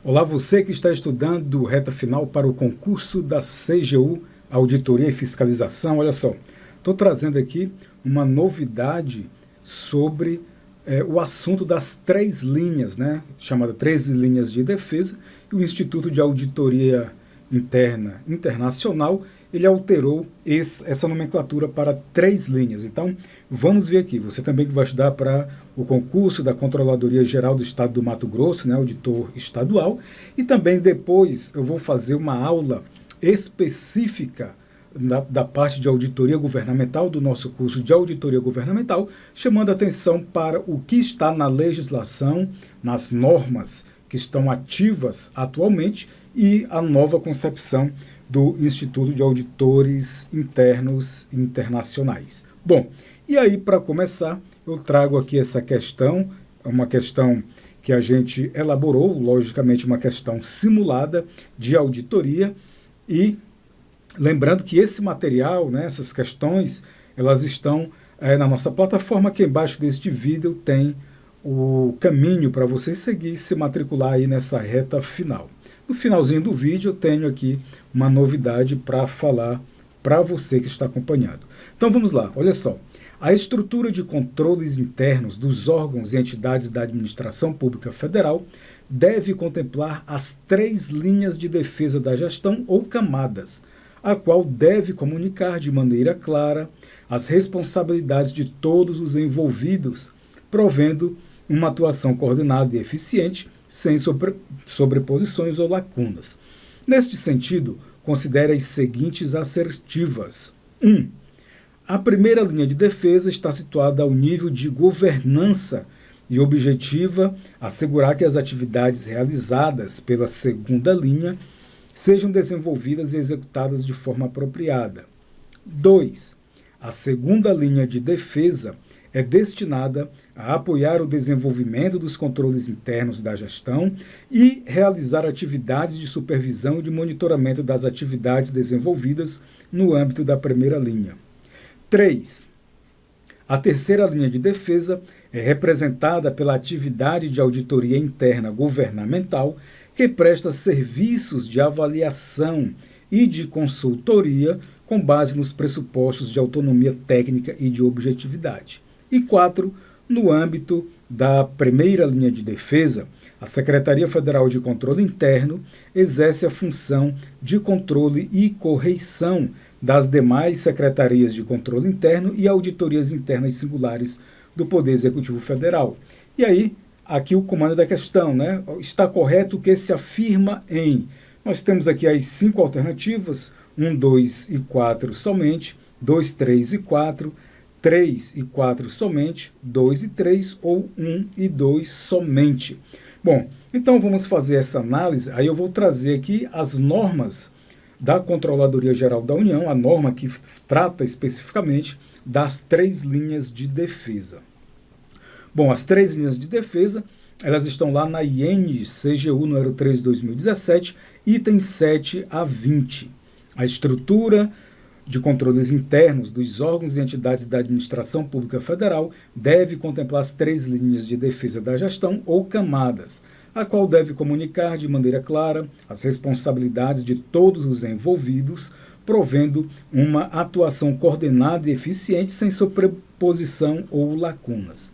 Olá, você que está estudando reta final para o concurso da CGU, Auditoria e Fiscalização. Olha só, estou trazendo aqui uma novidade sobre o assunto das 3 linhas, né, chamada 3 linhas de defesa, e o Instituto de Auditoria Interna Internacional, ele alterou essa nomenclatura para 3 linhas. Então, vamos ver aqui. Você também que vai estudar para o concurso da Controladoria Geral do Estado do Mato Grosso, né, auditor estadual, e também depois eu vou fazer uma aula específica da parte de auditoria governamental, do nosso curso de auditoria governamental, chamando a atenção para o que está na legislação, nas normas que estão ativas atualmente e a nova concepção do Instituto de Auditores Internos Internacionais. Bom, e aí para começar, eu trago aqui essa questão, uma questão que a gente elaborou, logicamente uma questão simulada de auditoria, e lembrando que esse material, né, essas questões, elas estão na nossa plataforma. Aqui embaixo deste vídeo tem o caminho para você seguir e se matricular aí nessa reta final. No finalzinho do vídeo eu tenho aqui uma novidade para falar para você que está acompanhando. Então vamos lá, olha só. A estrutura de controles internos dos órgãos e entidades da administração pública federal deve contemplar as 3 linhas de defesa da gestão ou camadas, a qual deve comunicar de maneira clara as responsabilidades de todos os envolvidos, provendo uma atuação coordenada e eficiente, sem sobreposições ou lacunas. Neste sentido, considere as seguintes assertivas. 1. A primeira linha de defesa está situada ao nível de governança e objetiva assegurar que as atividades realizadas pela segunda linha sejam desenvolvidas e executadas de forma apropriada. 2. A segunda linha de defesa é destinada a apoiar o desenvolvimento dos controles internos da gestão e realizar atividades de supervisão e de monitoramento das atividades desenvolvidas no âmbito da primeira linha. 3. A terceira linha de defesa é representada pela atividade de auditoria interna governamental, que presta serviços de avaliação e de consultoria com base nos pressupostos de autonomia técnica e de objetividade. E 4. No âmbito da primeira linha de defesa, a Secretaria Federal de Controle Interno exerce a função de controle e correição das demais secretarias de controle interno e auditorias internas singulares do Poder Executivo Federal. E aí, aqui o comando da questão, né? Está correto o que se afirma em... Nós temos aqui as 5 alternativas, 1, 2 e 4 somente, 2, 3 e 4, 3 e 4 somente, 2 e 3 ou 1 e 2 somente. Bom, então vamos fazer essa análise. Aí eu vou trazer aqui as normas da Controladoria Geral da União, a norma que trata especificamente das 3 linhas de defesa. Bom, as 3 linhas de defesa, elas estão lá na IN CGU número 3 de 2017, itens 7 a 20. A estrutura de controles internos dos órgãos e entidades da administração pública federal deve contemplar as 3 linhas de defesa da gestão ou camadas, a qual deve comunicar de maneira clara as responsabilidades de todos os envolvidos, provendo uma atuação coordenada e eficiente sem sobreposição ou lacunas.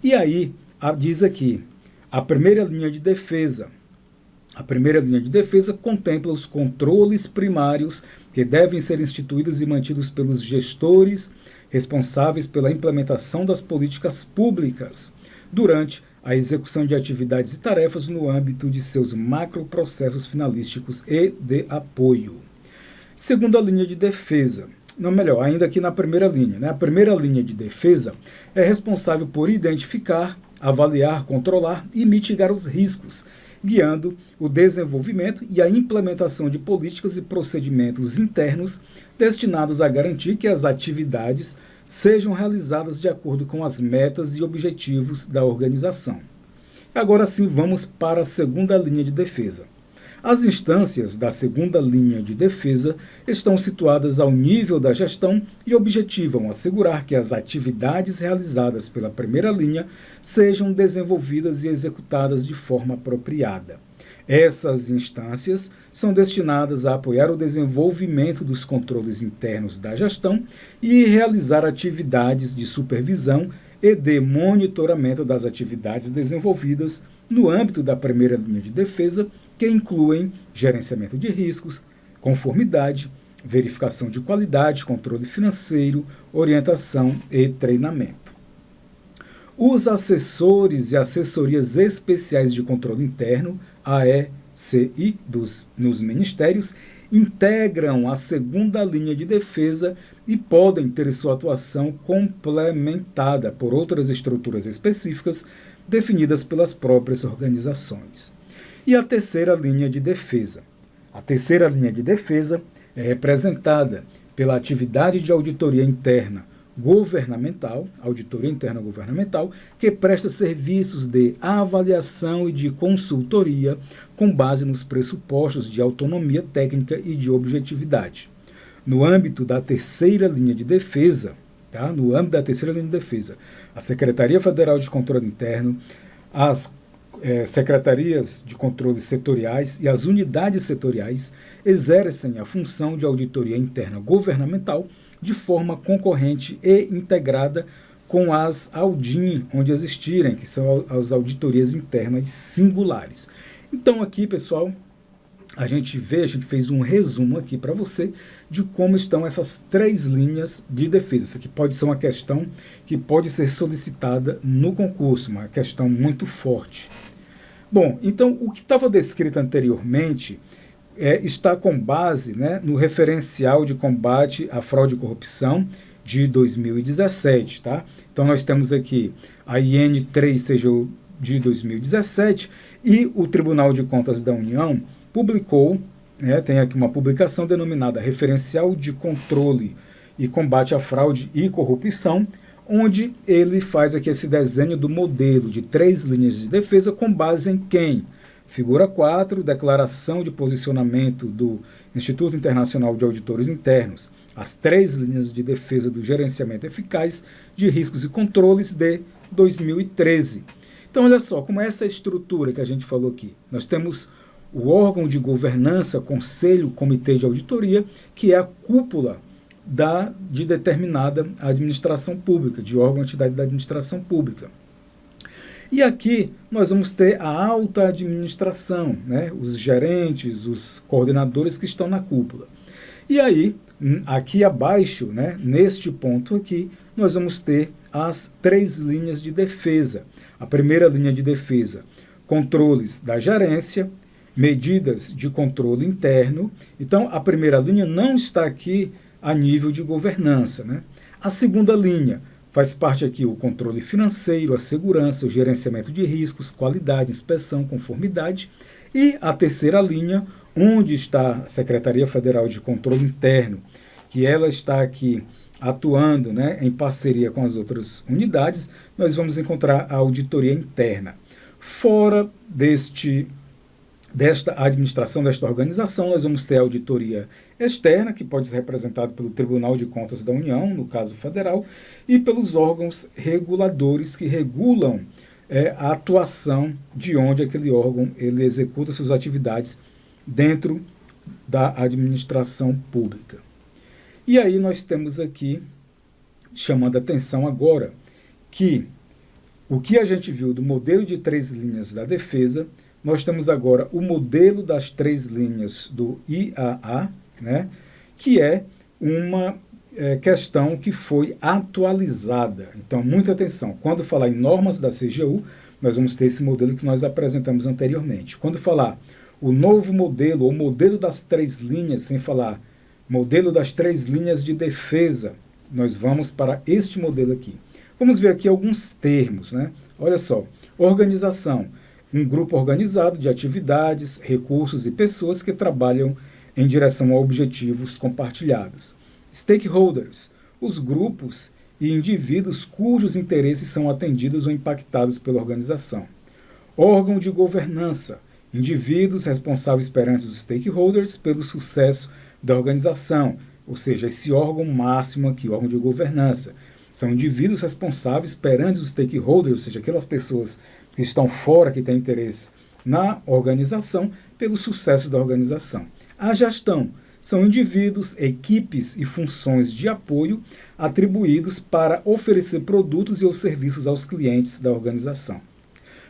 E aí, diz aqui, a primeira linha de defesa contempla os controles primários que devem ser instituídos e mantidos pelos gestores responsáveis pela implementação das políticas públicas durante a execução de atividades e tarefas no âmbito de seus macroprocessos finalísticos e de apoio. Segunda linha de defesa, ainda aqui na primeira linha, né? A primeira linha de defesa é responsável por identificar, avaliar, controlar e mitigar os riscos, guiando o desenvolvimento e a implementação de políticas e procedimentos internos destinados a garantir que as atividades sejam realizadas de acordo com as metas e objetivos da organização. Agora sim, vamos para a segunda linha de defesa. As instâncias da segunda linha de defesa estão situadas ao nível da gestão e objetivam assegurar que as atividades realizadas pela primeira linha sejam desenvolvidas e executadas de forma apropriada. Essas instâncias são destinadas a apoiar o desenvolvimento dos controles internos da gestão e realizar atividades de supervisão e de monitoramento das atividades desenvolvidas no âmbito da primeira linha de defesa, que incluem gerenciamento de riscos, conformidade, verificação de qualidade, controle financeiro, orientação e treinamento. Os assessores e assessorias especiais de controle interno, AECI, nos ministérios, integram a segunda linha de defesa e podem ter sua atuação complementada por outras estruturas específicas definidas pelas próprias organizações. E a terceira linha de defesa. A terceira linha de defesa é representada pela atividade de auditoria interna governamental, que presta serviços de avaliação e de consultoria com base nos pressupostos de autonomia técnica e de objetividade. No âmbito da terceira linha de defesa, a Secretaria Federal de Controle Interno, as secretarias de controle setoriais e as unidades setoriais exercem a função de auditoria interna governamental de forma concorrente e integrada com as AUDIN, onde existirem, que são as auditorias internas singulares. Então aqui, pessoal, a gente fez um resumo aqui para você de como estão essas três linhas de defesa. Isso aqui pode ser uma questão que pode ser solicitada no concurso, uma questão muito forte. Bom, então o que estava descrito anteriormente está com base, né, no referencial de combate à fraude e corrupção de 2017. Tá? Então nós temos aqui a IN 3CGU de 2017 e o Tribunal de Contas da União publicou, tem aqui uma publicação denominada Referencial de Controle e Combate à Fraude e Corrupção, onde ele faz aqui esse desenho do modelo de três linhas de defesa com base em quem? Figura 4, Declaração de Posicionamento do Instituto Internacional de Auditores Internos, as três linhas de defesa do gerenciamento eficaz de riscos e controles de 2013. Então, olha só, como é essa estrutura que a gente falou aqui. Nós temos o órgão de governança, conselho, comitê de auditoria, que é a cúpula de determinada administração pública, de órgão ou entidade da administração pública. E aqui nós vamos ter a alta administração, né, os gerentes, os coordenadores que estão na cúpula. E aí, aqui abaixo, né, neste ponto aqui, nós vamos ter as três linhas de defesa. A primeira linha de defesa, controles da gerência, medidas de controle interno. Então, a primeira linha não está aqui a nível de governança, né? A segunda linha faz parte aqui o controle financeiro, a segurança, o gerenciamento de riscos, qualidade, inspeção, conformidade. E a terceira linha, onde está a Secretaria Federal de Controle Interno, que ela está aqui atuando, né, em parceria com as outras unidades, nós vamos encontrar a auditoria interna. Fora desta administração, desta organização, nós vamos ter a auditoria externa, que pode ser representada pelo Tribunal de Contas da União, no caso federal, e pelos órgãos reguladores que regulam a atuação de onde aquele órgão ele executa suas atividades dentro da administração pública. E aí nós temos aqui, chamando a atenção agora, que o que a gente viu do modelo de três linhas da defesa, nós temos agora o modelo das três linhas do IAA, né, que é uma questão que foi atualizada. Então, muita atenção. Quando falar em normas da CGU, nós vamos ter esse modelo que nós apresentamos anteriormente. Quando falar o novo modelo, ou modelo das três linhas, sem falar modelo das três linhas de defesa, nós vamos para este modelo aqui. Vamos ver aqui alguns termos, né? Olha só, organização. Um grupo organizado de atividades, recursos e pessoas que trabalham em direção a objetivos compartilhados. Stakeholders, os grupos e indivíduos cujos interesses são atendidos ou impactados pela organização. Órgão de governança, indivíduos responsáveis perante os stakeholders pelo sucesso da organização, ou seja, esse órgão máximo aqui, órgão de governança. São indivíduos responsáveis perante os stakeholders, ou seja, aquelas pessoas que estão fora, que têm interesse na organização pelo sucesso da organização. A gestão são indivíduos, equipes e funções de apoio atribuídos para oferecer produtos e ou serviços aos clientes da organização.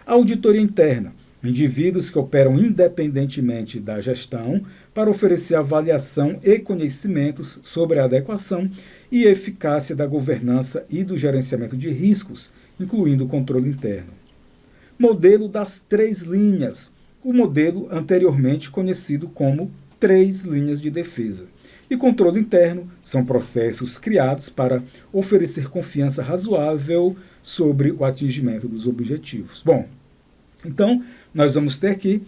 A auditoria interna, indivíduos que operam independentemente da gestão para oferecer avaliação e conhecimentos sobre a adequação e eficácia da governança e do gerenciamento de riscos, incluindo o controle interno. Modelo das 3 linhas, o modelo anteriormente conhecido como 3 linhas de defesa. E controle interno são processos criados para oferecer confiança razoável sobre o atingimento dos objetivos. Bom, então nós vamos ter aqui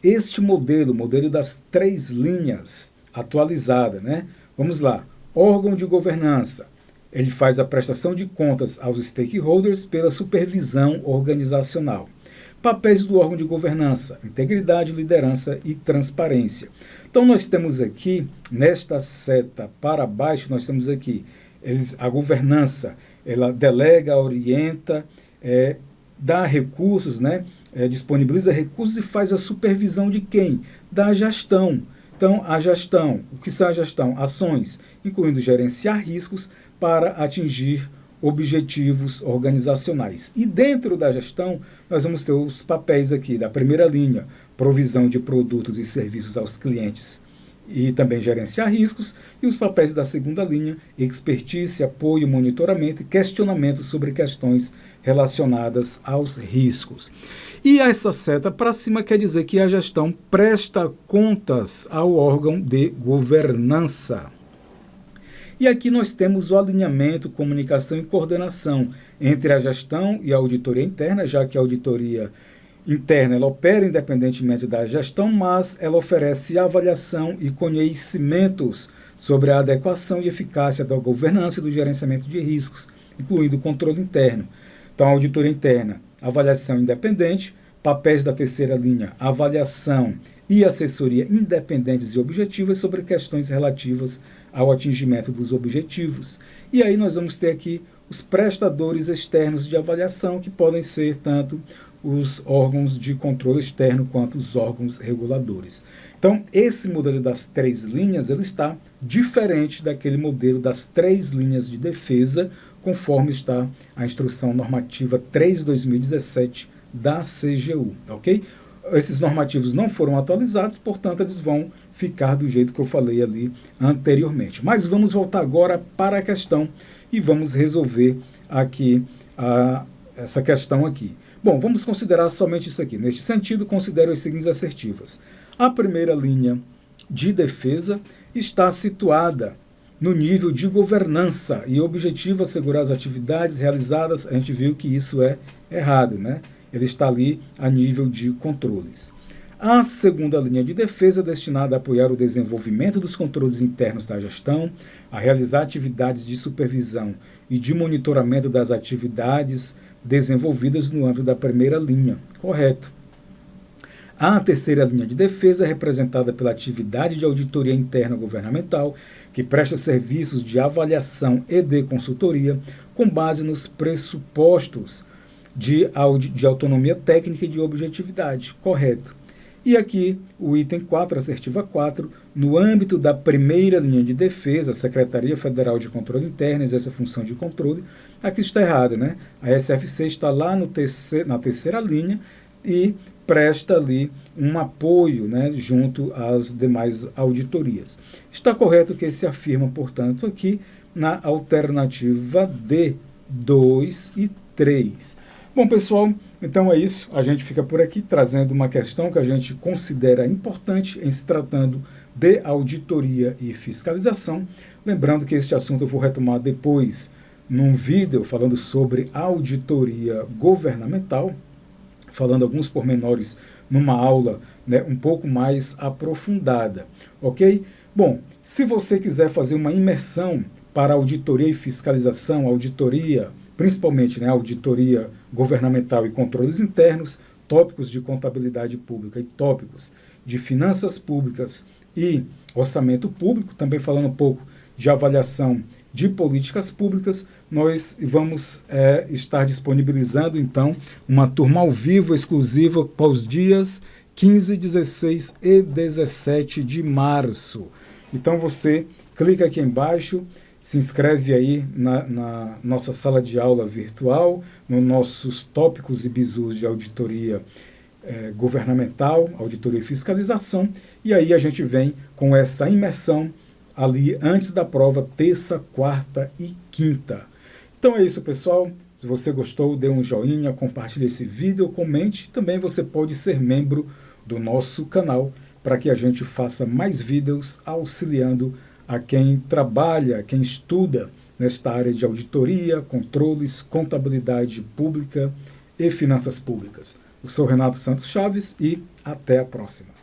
este modelo das 3 linhas atualizada, né? Vamos lá. Órgão de governança. Ele faz a prestação de contas aos stakeholders pela supervisão organizacional. Papéis do órgão de governança: integridade, liderança e transparência. Então nós temos aqui, nesta seta para baixo, nós temos aqui a governança, ela delega, orienta, dá recursos, né? Disponibiliza recursos e faz a supervisão de quem? Da gestão. Então, a gestão, o que são a gestão? Ações, incluindo gerenciar riscos para atingir objetivos organizacionais. E dentro da gestão, nós vamos ter os papéis aqui da primeira linha: provisão de produtos e serviços aos clientes e também gerenciar riscos, e os papéis da segunda linha: expertise, apoio, monitoramento e questionamento sobre questões relacionadas aos riscos. E essa seta para cima quer dizer que a gestão presta contas ao órgão de governança. E aqui nós temos o alinhamento, comunicação e coordenação entre a gestão e a auditoria interna, já que a auditoria interna ela opera independentemente da gestão, mas ela oferece avaliação e conhecimentos sobre a adequação e eficácia da governança e do gerenciamento de riscos, incluindo o controle interno. Então, a auditoria interna, avaliação independente, papéis da terceira linha, avaliação e assessoria independentes e objetivas sobre questões relativas ao atingimento dos objetivos. E aí nós vamos ter aqui os prestadores externos de avaliação, que podem ser tanto os órgãos de controle externo quanto os órgãos reguladores. Então, esse modelo das 3 linhas ele está diferente daquele modelo das 3 linhas de defesa, conforme está a Instrução Normativa 3/2017 da CGU, ok? Esses normativos não foram atualizados, portanto, eles vão ficar do jeito que eu falei ali anteriormente. Mas vamos voltar agora para a questão e vamos resolver aqui essa questão aqui. Bom, vamos considerar somente isso aqui. Neste sentido, considero as seguintes assertivas. A primeira linha de defesa está situada no nível de governança e o objetivo é assegurar as atividades realizadas. A gente viu que isso é errado, né? Ele está ali a nível de controles. A segunda linha de defesa é destinada a apoiar o desenvolvimento dos controles internos da gestão, a realizar atividades de supervisão e de monitoramento das atividades desenvolvidas no âmbito da primeira linha. Correto. A terceira linha de defesa é representada pela atividade de auditoria interna governamental, que presta serviços de avaliação e de consultoria com base nos pressupostos de autonomia técnica e de objetividade. Correto. E aqui o item 4, assertiva 4, no âmbito da primeira linha de defesa, a Secretaria Federal de Controle Interno exerce a função de controle. Aqui está errado, né? A SFC está lá na terceira linha e presta ali um apoio, né, junto às demais auditorias. Está correto que se afirma, portanto, aqui na alternativa D, 2 e 3. Bom, pessoal, então é isso. A gente fica por aqui trazendo uma questão que a gente considera importante em se tratando de auditoria e fiscalização. Lembrando que este assunto eu vou retomar depois num vídeo falando sobre auditoria governamental, falando alguns pormenores numa aula, né, um pouco mais aprofundada, ok? Bom, se você quiser fazer uma imersão para auditoria e fiscalização, auditoria, principalmente, né, auditoria governamental e controles internos, tópicos de contabilidade pública e tópicos de finanças públicas e orçamento público, também falando um pouco de avaliação de políticas públicas, nós vamos estar disponibilizando, então, uma turma ao vivo exclusiva para os dias 15, 16 e 17 de março. Então você clica aqui embaixo, se inscreve aí na nossa sala de aula virtual, nos nossos tópicos e bizus de auditoria governamental, auditoria e fiscalização, e aí a gente vem com essa imersão ali antes da prova, terça, quarta e quinta. Então é isso, pessoal. Se você gostou, dê um joinha, compartilhe esse vídeo, comente. Também você pode ser membro do nosso canal para que a gente faça mais vídeos auxiliando a quem trabalha, quem estuda nesta área de auditoria, controles, contabilidade pública e finanças públicas. Eu sou Renato Santos Chaves e até a próxima.